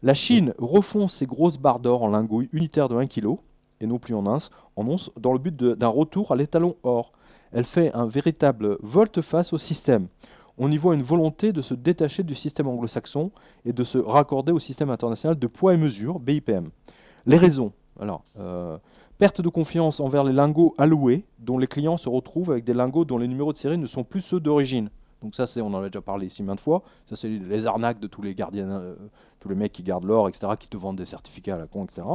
La Chine refond ses grosses barres d'or en lingots unitaires de 1 kg, et non plus en once, dans le but d'un retour à l'étalon or. Elle fait un véritable volte-face au système. On y voit une volonté de se détacher du système anglo-saxon et de se raccorder au système international de poids et mesure, BIPM. Les raisons. Alors, perte de confiance envers les lingots alloués, dont les clients se retrouvent avec des lingots dont les numéros de série ne sont plus ceux d'origine. Donc ça, on en a déjà parlé ici maintes fois. Ça, c'est les arnaques de tous les gardiens, tous les mecs qui gardent l'or, etc., qui te vendent des certificats à la con, etc.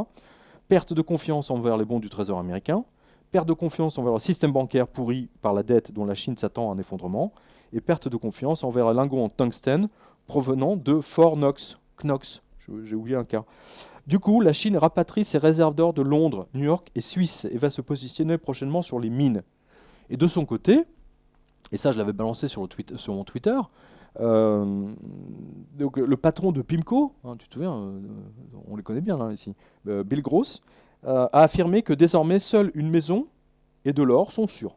Perte de confiance envers les bons du Trésor américain. Perte de confiance envers le système bancaire pourri par la dette dont la Chine s'attend à un effondrement. Et perte de confiance envers les lingots en tungstène provenant de Fort Knox. J'ai oublié un cas. Du coup, la Chine rapatrie ses réserves d'or de Londres, New York et Suisse et va se positionner prochainement sur les mines. Et de son côté, et ça je l'avais balancé sur mon Twitter, donc, le patron de PIMCO, hein, tu te souviens, on les connaît bien hein, ici, Bill Gross, a affirmé que désormais seule une maison et de l'or sont sûrs.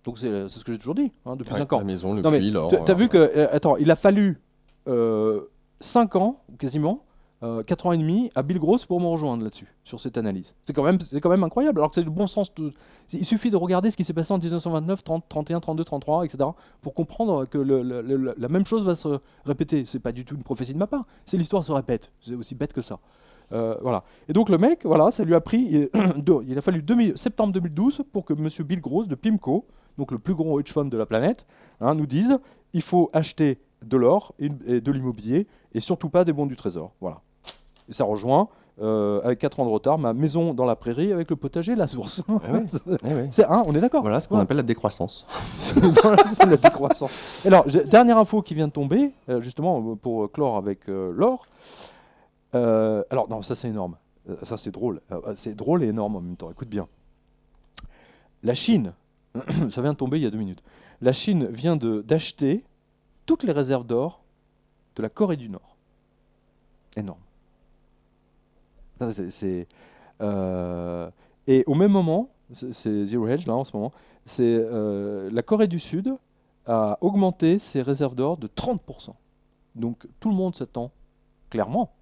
Donc c'est ce que j'ai toujours dit hein, depuis 5 ans. La maison, le puits, l'or. Tu as vu que, attends, il a fallu 5 ans, quasiment, 4 ans et demi à Bill Gross pour me rejoindre là-dessus, sur cette analyse. C'est quand même incroyable, alors que c'est le bon sens. Il suffit de regarder ce qui s'est passé en 1929, 30, 31, 32, 33, etc. pour comprendre que la même chose va se répéter. C'est pas du tout une prophétie de ma part, c'est l'histoire se répète. C'est aussi bête que ça. Voilà. Et donc le mec, voilà, ça lui a pris, il a fallu septembre 2012 pour que M. Bill Gross de PIMCO, donc le plus gros hedge fund de la planète, hein, nous dise il faut acheter de l'or et de l'immobilier et surtout pas des bons du trésor. Voilà. Et ça rejoint, avec 4 ans de retard, ma maison dans la prairie avec le potager et la source. On est d'accord. Voilà ce qu'on appelle la décroissance. C'est la décroissance. Alors, dernière info qui vient de tomber, justement pour clore avec l'or. Alors, non, ça c'est énorme. Ça c'est drôle. C'est drôle et énorme en même temps. Écoute bien. La Chine, ça vient de tomber il y a 2 minutes. La Chine vient d'acheter toutes les réserves d'or de la Corée du Nord. Énorme. Et au même moment, c'est Zero Hedge là en ce moment, la Corée du Sud a augmenté ses réserves d'or de 30%. Donc tout le monde s'attend, clairement,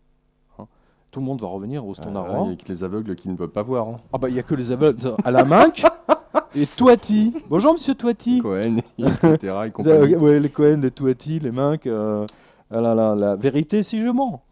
hein, tout le monde va revenir au standard or. Il n'y a que les aveugles qui ne veulent pas voir. Hein. Ah bah il n'y a que les aveugles à la Minc et Touati. Bonjour monsieur Touati. Cohen, etc. et compagnie. Ouais, les Cohen, les Touati, les Minc. La vérité si je mens.